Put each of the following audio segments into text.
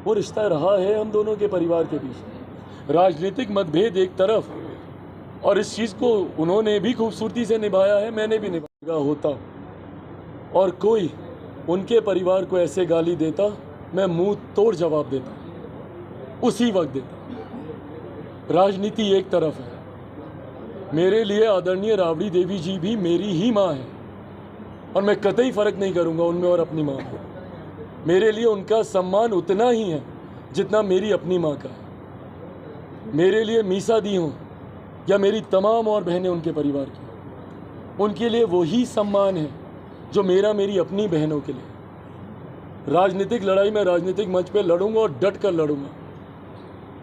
वो रिश्ता रहा है हम दोनों के परिवार के बीच। राजनीतिक मतभेद एक तरफ, और इस चीज़ को उन्होंने भी खूबसूरती से निभाया है, मैंने भी निभाया होता, और कोई उनके परिवार को ऐसे गाली देता, मैं मुंह तोड़ जवाब देता, उसी वक्त देता। राजनीति एक तरफ है, मेरे लिए आदरणीय राबड़ी देवी जी भी मेरी ही माँ है, और मैं कतई फ़र्क नहीं करूँगा उनमें और अपनी माँ में। मेरे लिए उनका सम्मान उतना ही है जितना मेरी अपनी माँ का है। मेरे लिए मीसा दी हूँ या मेरी तमाम और बहनें उनके परिवार की, उनके लिए वही सम्मान है जो मेरा मेरी अपनी बहनों के लिए। राजनीतिक लड़ाई मैं राजनीतिक मंच पे लड़ूंगा और डट कर लड़ूंगा,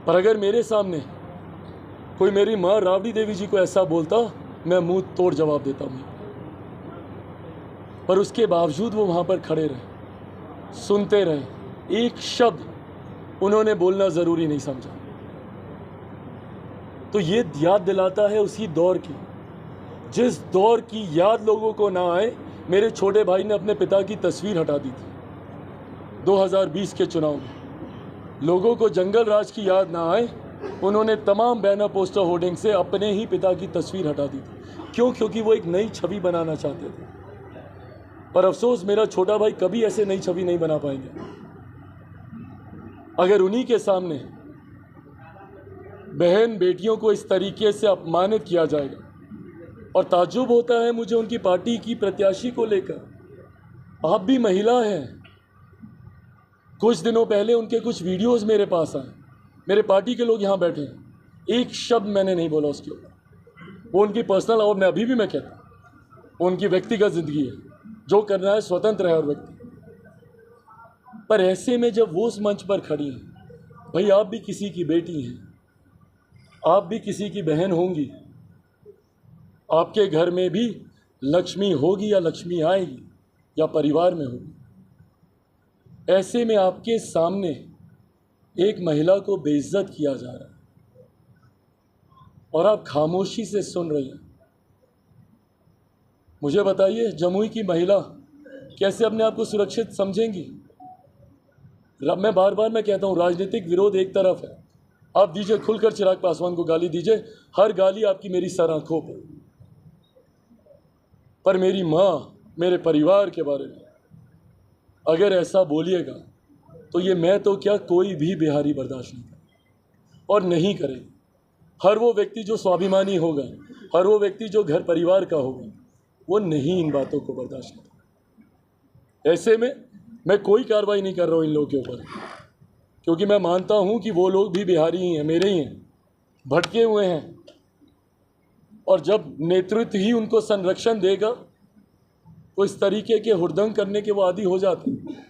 पर अगर मेरे सामने कोई मेरी माँ राबड़ी देवी जी को ऐसा बोलता, मैं मुंह तोड़ जवाब देता हूँ। पर उसके बावजूद वो वहाँ पर खड़े रहे, सुनते रहे, एक शब्द उन्होंने बोलना ज़रूरी नहीं समझा। तो ये याद दिलाता है उसी दौर की, जिस दौर की याद लोगों को ना आए। मेरे छोटे भाई ने अपने पिता की तस्वीर हटा दी थी 2020 के चुनाव में। लोगों को जंगल राज की याद ना आए, उन्होंने तमाम बैनर पोस्टर होर्डिंग से अपने ही पिता की तस्वीर हटा दी थी। क्यों? क्योंकि वो एक नई छवि बनाना चाहते थे। पर अफसोस, मेरा छोटा भाई कभी ऐसे नई छवि नहीं बना पाएंगे अगर उन्हीं के सामने बहन बेटियों को इस तरीके से अपमानित किया जाएगा। और ताज्जुब होता है मुझे उनकी पार्टी की प्रत्याशी को लेकर। आप भी महिला हैं। कुछ दिनों पहले उनके कुछ वीडियोस मेरे पास आए, मेरे पार्टी के लोग यहाँ बैठे हैं, एक शब्द मैंने नहीं बोला उसके ऊपर। वो उनकी पर्सनल, और मैं अभी भी मैं कहता हूँ उनकी व्यक्तिगत ज़िंदगी है, जो करना है स्वतंत्र है और व्यक्ति। पर ऐसे में जब वो उस मंच पर खड़ी हैं, भाई आप भी किसी की बेटी हैं, आप भी किसी की बहन होंगी, आपके घर में भी लक्ष्मी होगी या लक्ष्मी आएगी या परिवार में होगी। ऐसे में आपके सामने एक महिला को बेइज्जत किया जा रहा है और आप खामोशी से सुन रही हैं। मुझे बताइए, जमुई की महिला कैसे अपने आप को सुरक्षित समझेंगी? मैं बार बार मैं कहता हूँ, राजनीतिक विरोध एक तरफ है, आप दीजिए खुलकर चिराग पासवान को गाली दीजिए, हर गाली आपकी मेरी सर आंखों पर मेरी माँ, मेरे परिवार के बारे में अगर ऐसा बोलिएगा तो ये मैं तो क्या, कोई भी बिहारी बर्दाश्त नहीं करे और नहीं करे। हर वो व्यक्ति जो स्वाभिमानी होगा, हर वो व्यक्ति जो घर परिवार का होगा, वो नहीं इन बातों को बर्दाश्त करता। ऐसे में मैं कोई कार्रवाई नहीं कर रहा हूँ इन लोगों के ऊपर, क्योंकि मैं मानता हूँ कि वो लोग भी बिहारी ही हैं, मेरे ही हैं, भटके हुए हैं। और जब नेतृत्व ही उनको संरक्षण देगा तो इस तरीके के हुड़दंग करने के वो आदी हो जाते हैं।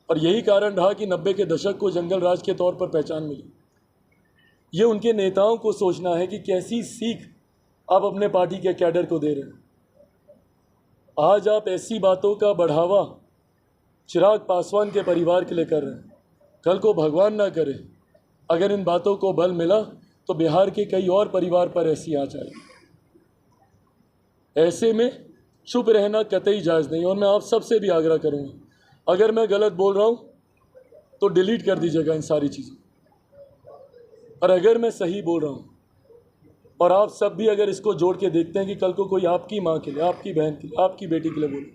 और यही कारण रहा कि 90 के दशक को जंगल राज के तौर पर पहचान मिली। ये उनके नेताओं को सोचना है कि कैसी सीख आप अपने पार्टी के कैडर को दे रहे हैं। आज आप ऐसी बातों का बढ़ावा चिराग पासवान के परिवार के लिए कर रहे हैं। कल को भगवान ना करे अगर इन बातों को बल मिला तो बिहार के कई और परिवार पर ऐसी आ जाएगी। ऐसे में चुप रहना कतई जायज़ नहीं। और मैं आप सबसे भी आग्रह करूंगा, अगर मैं गलत बोल रहा हूं तो डिलीट कर दीजिएगा इन सारी चीज़ों, और अगर मैं सही बोल रहा हूं और आप सब भी अगर इसको जोड़ के देखते हैं कि कल को कोई आपकी माँ के लिए, आपकी बहन के लिए, आपकी बेटी के लिए बोले,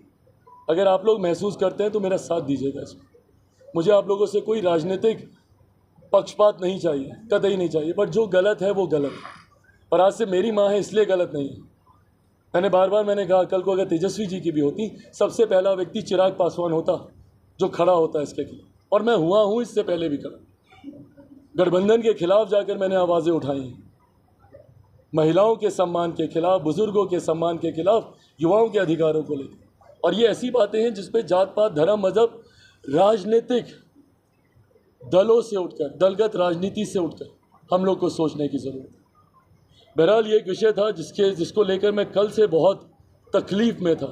अगर आप लोग महसूस करते हैं तो मेरा साथ दीजिएगा इसमें। मुझे आप लोगों से कोई राजनीतिक पक्षपात नहीं चाहिए, कतई नहीं चाहिए, बट जो गलत है वो गलत है। और आज से मेरी माँ है इसलिए गलत नहीं है। मैंने बार बार कहा, कल को अगर तेजस्वी जी की भी होती, सबसे पहला व्यक्ति चिराग पासवान होता जो खड़ा होता है इसके खिलाफ, और मैं हुआ हूँ, इससे पहले भी खड़ा। गठबंधन के खिलाफ जाकर मैंने आवाज़ें उठाई हैं, महिलाओं के सम्मान के खिलाफ, बुजुर्गों के सम्मान के खिलाफ, युवाओं के अधिकारों को लेकर। और ये ऐसी बातें हैं जिस पे जात पात, धर्म, मजहब, राजनीतिक दलों से उठकर, दलगत राजनीति से उठकर हम लोग को सोचने की ज़रूरत है। बहरहाल ये एक विषय था जिसको लेकर मैं कल से बहुत तकलीफ़ में था।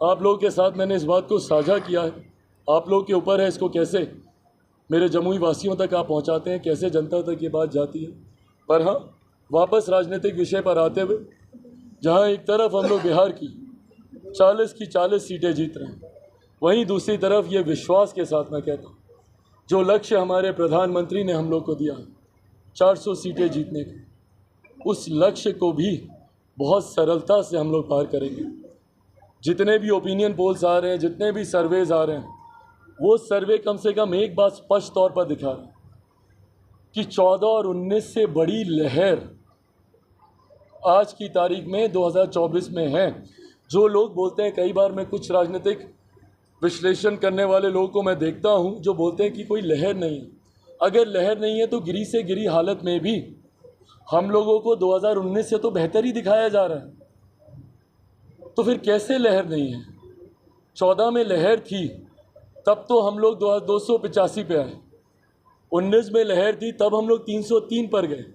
आप लोगों के साथ मैंने इस बात को साझा किया है। आप लोग के ऊपर है इसको कैसे मेरे जमुई वासियों तक आप पहुंचाते हैं, कैसे जनता तक ये बात जाती है। पर हाँ, वापस राजनीतिक विषय पर आते हुए, जहां एक तरफ हम लोग बिहार की 40 की 40 सीटें जीत रहे हैं, वहीं दूसरी तरफ ये विश्वास के साथ मैं कहता हूँ जो लक्ष्य हमारे प्रधानमंत्री ने हम लोग को दिया 400 सीटें जीतने का, उस लक्ष्य को भी बहुत सरलता से हम लोग पार करेंगे। जितने भी ओपिनियन पोल्स आ रहे हैं, जितने भी सर्वेज आ रहे हैं, वो सर्वे कम से कम एक बात स्पष्ट तौर पर दिखा रहे हैं कि 14 और 19 से बड़ी लहर आज की तारीख में 2024 में है। जो लोग बोलते हैं, कई बार मैं कुछ राजनीतिक विश्लेषण करने वाले लोगों को मैं देखता हूं जो बोलते हैं कि कोई लहर नहीं है। अगर लहर नहीं है तो गिरी से गिरी हालत में भी हम लोगों को 2019 से तो बेहतर ही दिखाया जा रहा है। तो फिर कैसे लहर नहीं है? 14 में लहर थी तब तो हम लोग 285 पे आए, 19 में लहर थी तब हम लोग 303 पर गए,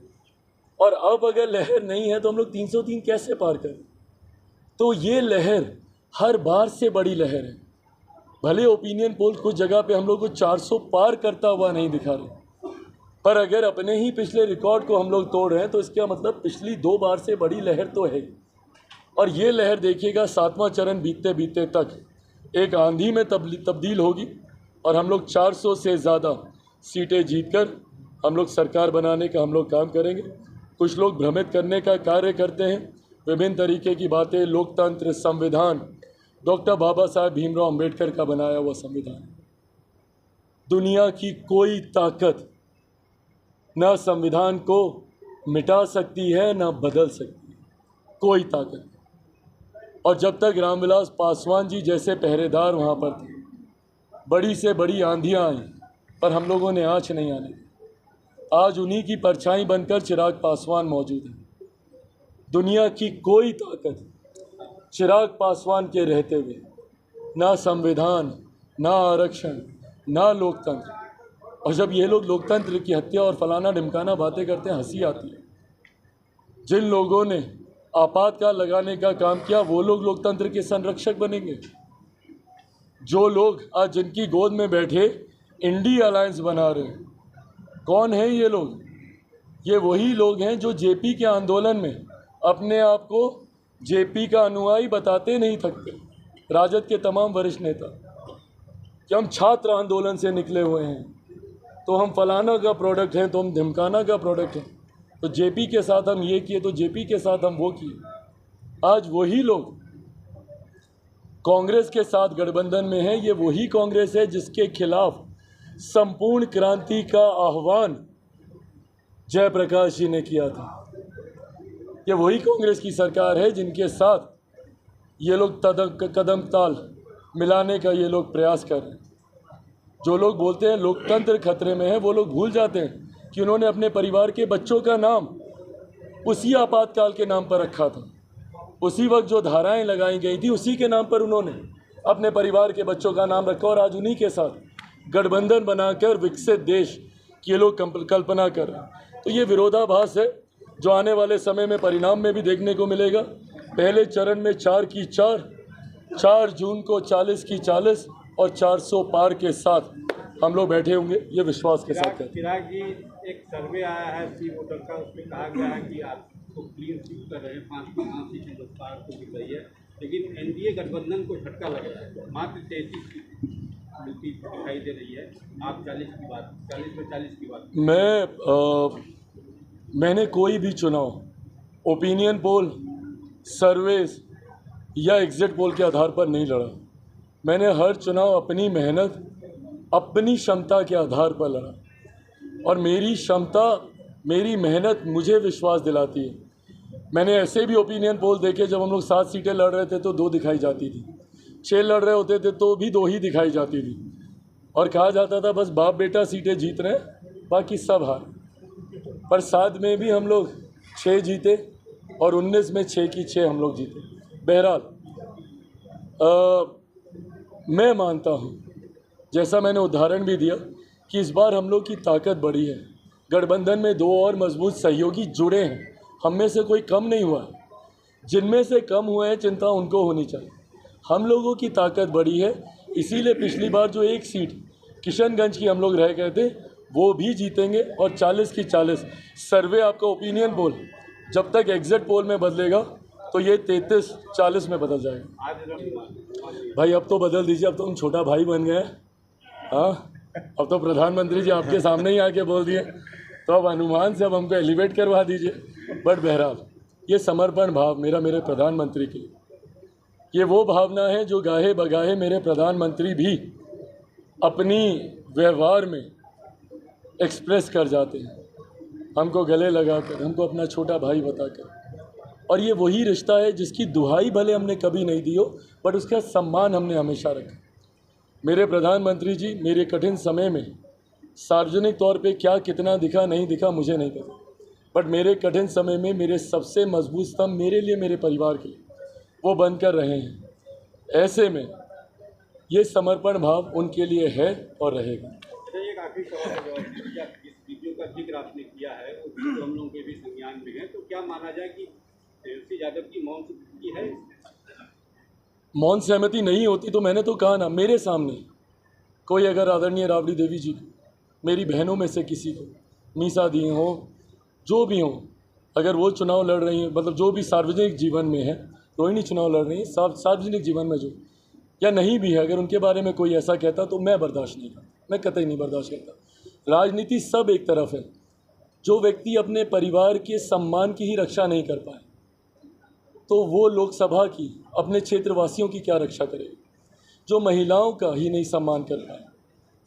और अब अगर लहर नहीं है तो हम लोग 303 कैसे पार करें? तो ये लहर हर बार से बड़ी लहर है। भले ओपिनियन पोल कुछ जगह पे हम लोग को 400 पार करता हुआ नहीं दिखा रहे, पर अगर अपने ही पिछले रिकॉर्ड को हम लोग तोड़ रहे हैं तो इसका मतलब पिछली 2 बार से बड़ी लहर तो है। और ये लहर देखिएगा 7वां चरण बीतते बीतते तक एक आंधी में तब्दील होगी, और हम लोग 400 से ज़्यादा सीटें जीतकर हम लोग सरकार बनाने का हम लोग काम करेंगे। कुछ लोग भ्रमित करने का कार्य करते हैं, विभिन्न तरीके की बातें। लोकतंत्र, संविधान, डॉक्टर बाबा साहब भीमराव अंबेडकर का बनाया हुआ संविधान, दुनिया की कोई ताकत न संविधान को मिटा सकती है न बदल सकती है, कोई ताकत। और जब तक रामविलास पासवान जी जैसे पहरेदार वहाँ पर थे, बड़ी से बड़ी आंधियाँ आई पर हम लोगों ने आँच नहीं आने दी। आज उन्हीं की परछाई बनकर चिराग पासवान मौजूद है। दुनिया की कोई ताकत चिराग पासवान के रहते हुए ना संविधान, ना आरक्षण, ना लोकतंत्र। और जब ये लोग लोकतंत्र की हत्या और फलाना ढिमकाना बातें करते हैं, हंसी आती है। जिन लोगों ने आपातकाल लगाने का काम किया वो लोग लोकतंत्र के संरक्षक बनेंगे। जो लोग आज जिनकी गोद में बैठे इंडिया अलायंस बना रहे हैं, कौन है ये लोग? ये वही लोग हैं जो जेपी के आंदोलन में अपने आप को जेपी का अनुयायी बताते नहीं थकते। राजद के तमाम वरिष्ठ नेता कि हम छात्र आंदोलन से निकले हुए हैं, तो हम फलाना का प्रोडक्ट हैं, तो हम धमकाना का प्रोडक्ट हैं, तो जेपी के साथ हम ये किए, तो जेपी के साथ हम वो किए। आज वही लोग कांग्रेस के साथ गठबंधन में हैं। ये वही कांग्रेस है जिसके खिलाफ संपूर्ण क्रांति का आह्वान जयप्रकाश जी ने किया था। ये वही कांग्रेस की सरकार है जिनके साथ ये लोग कदम ताल मिलाने का ये लोग प्रयास कर रहे हैं। जो लोग बोलते हैं लोकतंत्र खतरे में है, वो लोग भूल जाते हैं कि उन्होंने अपने परिवार के बच्चों का नाम उसी आपातकाल के नाम पर रखा था। उसी वक्त जो धाराएं लगाई गई थी उसी के नाम पर उन्होंने अपने परिवार के बच्चों का नाम रखा, और आज उन्हीं के साथ गठबंधन बनाकर विकसित देश की ये लोग कल्पना कर रहे हैं। तो ये विरोधाभास है जो आने वाले समय में परिणाम में भी देखने को मिलेगा। पहले चरण में 4 की 4 जून को 40 की 40 और 400 पार के साथ हम लोग बैठे होंगे, ये विश्वास के साथ। चिराग जी, एक सर्वे आया है सी वोटर का, उसमें कहा गया है कि आपको क्लीन स्वीप कर रहे हैं, 5 सीटें लोकसभा को मिल रही है, लेकिन एनडीए गठबंधन को झटका लग रहा है। मात्र 33 सीट दिखाई दे रही है। आप 40 में 40 की बात। मैंने कोई भी चुनाव ओपिनियन पोल, सर्वेस या एग्जिट पोल के आधार पर नहीं लड़ा। मैंने हर चुनाव अपनी मेहनत, अपनी क्षमता के आधार पर लड़ा, और मेरी क्षमता, मेरी मेहनत मुझे विश्वास दिलाती है। मैंने ऐसे भी ओपिनियन पोल देखे जब हम लोग 7 सीटें लड़ रहे थे तो 2 दिखाई जाती थी, 6 लड़ रहे होते थे तो भी 2 ही दिखाई जाती थी, और कहा जाता था बस बाप बेटा सीटें जीत रहे हैं, बाकी सब हार। पर 7 में भी हम लोग 6 जीते और 19 में 6 की 6 हम लोग जीते। बहरहाल मैं मानता हूँ, जैसा मैंने उदाहरण भी दिया, कि इस बार हम लोग की ताकत बढ़ी है। गठबंधन में 2 और मजबूत सहयोगी जुड़े हैं, हम में से कोई कम नहीं हुआ है। जिनमें से कम हुए हैं चिंता उनको होनी चाहिए। हम लोगों की ताकत बढ़ी है, इसीलिए पिछली बार जो 1 सीट किशनगंज की हम लोग रह गए थे वो भी जीतेंगे, और 40 की 40 सर्वे आपका ओपिनियन पोल जब तक एग्जिट पोल में बदलेगा तो ये 33-40 में बदल जाएगा। भाई अब तो बदल दीजिए, अब तो हम छोटा भाई बन गए। हाँ, अब तो प्रधानमंत्री जी आपके सामने ही आके बोल दिए, तो अब अनुमान से अब हमको एलिवेट करवा दीजिए। बट बहरहाल ये समर्पण भाव मेरे प्रधानमंत्री के लिए, ये वो भावना है जो गाहे बगाहे मेरे प्रधानमंत्री भी अपनी व्यवहार में एक्सप्रेस कर जाते हैं, हमको गले लगाकर, हमको अपना छोटा भाई बताकर। और ये वही रिश्ता है जिसकी दुहाई भले हमने कभी नहीं दी हो, बट उसका सम्मान हमने हमेशा रखा। मेरे प्रधानमंत्री जी मेरे कठिन समय में सार्वजनिक तौर पे क्या कितना दिखा नहीं दिखा मुझे नहीं पता, बट मेरे कठिन समय में मेरे सबसे मजबूत स्तंभ मेरे लिए, मेरे परिवार के लिए वो बनकर रहे हैं। ऐसे में ये समर्पण भाव उनके लिए है और रहेगा। एक आखिरी सवाल का जवाब दीजिए। इस वीडियो का जिक्र आपने किया है और हम लोगों के भी संज्ञान में है, तो क्या माना जाए कि तेजस्वी यादव की मौन की है? मौन सहमति नहीं होती तो मैंने तो कहा ना, मेरे सामने कोई अगर आदरणीय राबड़ी देवी जी को, मेरी बहनों में से किसी को मीसा दिए हो, जो भी हो, अगर वो चुनाव लड़ रही हैं, मतलब जो भी सार्वजनिक जीवन में है, रोहिणी चुनाव लड़ रही है, सार्वजनिक जीवन में जो या नहीं भी है, अगर उनके बारे में कोई ऐसा कहता तो मैं बर्दाश्त नहीं करता, मैं कतई नहीं बर्दाश्त करता। राजनीति सब एक तरफ है, जो व्यक्ति अपने परिवार के सम्मान की ही रक्षा नहीं कर पाए तो वो लोकसभा की, अपने क्षेत्रवासियों की क्या रक्षा करेगा। जो महिलाओं का ही नहीं सम्मान कर पाए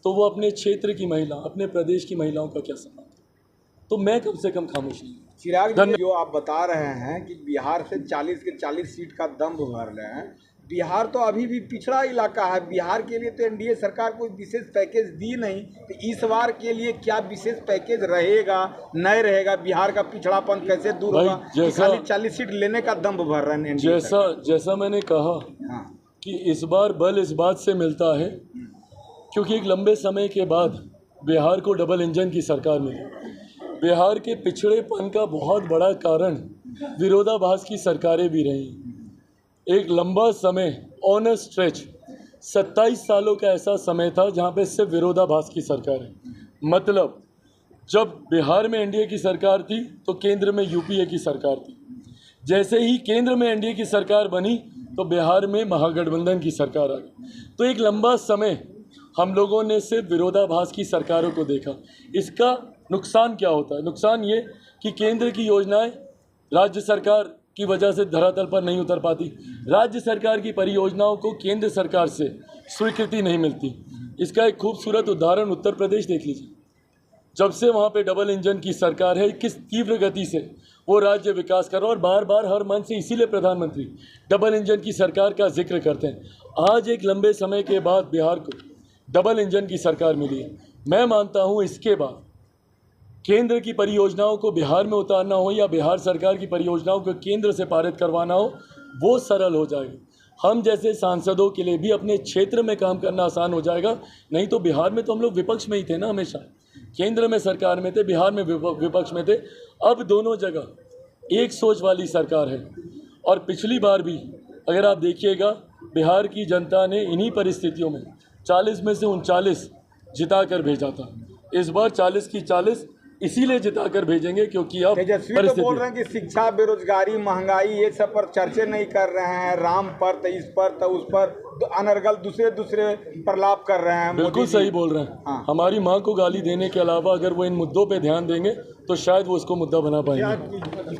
तो वो अपने क्षेत्र की महिला, अपने प्रदेश की महिलाओं का क्या सम्मान करे। तो मैं कम से कम खामोश नहीं हूँ। चिराग जी, जो आप बता रहे हैं कि बिहार से 40 के 40 सीट का दम्भ भर रहे हैं, बिहार तो अभी भी पिछड़ा इलाका है। बिहार के लिए तो एनडीए सरकार कोई विशेष पैकेज दी नहीं, तो इस बार के लिए क्या विशेष पैकेज रहेगा, नहीं रहेगा? बिहार का पिछड़ापन कैसे दूर होगा कि खाली 40 सीट लेने का दम्भ भर रहे हैं एनडीए? जैसा मैंने कहा कि इस बार बल इस बात से मिलता है क्योंकि एक लंबे समय के बाद बिहार को डबल इंजन की सरकार मिली। बिहार के पिछड़ेपन का बहुत बड़ा कारण विरोधाभास की सरकारें भी रहीं। एक लंबा समय, ऑन स्ट्रेच 27 सालों का ऐसा समय था जहां पे सिर्फ विरोधाभास की सरकार है। मतलब जब बिहार में एनडीए की सरकार थी तो केंद्र में यूपीए की सरकार थी। जैसे ही केंद्र में एनडीए की सरकार बनी तो बिहार में महागठबंधन की सरकार आ गई। तो एक लंबा समय हम लोगों ने सिर्फ विरोधाभास की सरकारों को देखा। इसका नुकसान क्या होता है? नुकसान ये कि केंद्र की योजनाएं राज्य सरकार की वजह से धरातल पर नहीं उतर पाती, राज्य सरकार की परियोजनाओं को केंद्र सरकार से स्वीकृति नहीं मिलती। इसका एक खूबसूरत उदाहरण उत्तर प्रदेश देख लीजिए। जब से वहाँ पे डबल इंजन की सरकार है, किस तीव्र गति से वो राज्य विकास कर रहा है और बार बार हर मंच से इसीलिए प्रधानमंत्री डबल इंजन की सरकार का जिक्र करते हैं। आज एक लंबे समय के बाद बिहार को डबल इंजन की सरकार मिली है। मैं मानता हूँ इसके बाद केंद्र की परियोजनाओं को बिहार में उतारना हो या बिहार सरकार की परियोजनाओं को केंद्र से पारित करवाना हो, वो सरल हो जाएगा। हम जैसे सांसदों के लिए भी अपने क्षेत्र में काम करना आसान हो जाएगा। नहीं तो बिहार में तो हम लोग विपक्ष में ही थे ना, हमेशा केंद्र में सरकार में थे, बिहार में विपक्ष में थे। अब दोनों जगह एक सोच वाली सरकार है। और पिछली बार भी अगर आप देखिएगा, बिहार की जनता ने इन्हीं परिस्थितियों में 40 में से 39 जिता कर भेजा था। इस बार 40 की 40 इसीलिए जिताकर भेजेंगे क्योंकि अब तेजस्वी तो बोल रहे हैं कि शिक्षा, बेरोजगारी, महंगाई ये सब पर चर्चे नहीं कर रहे हैं। राम पर तो इस पर तो उस पर अनर्गल दूसरे प्रलाप कर रहे हैं। बिल्कुल सही बोल रहे हैं। हाँ। हमारी माँ को गाली देने के अलावा अगर वो इन मुद्दों पे ध्यान देंगे तो शायद वो इसको मुद्दा बना पाएंगे।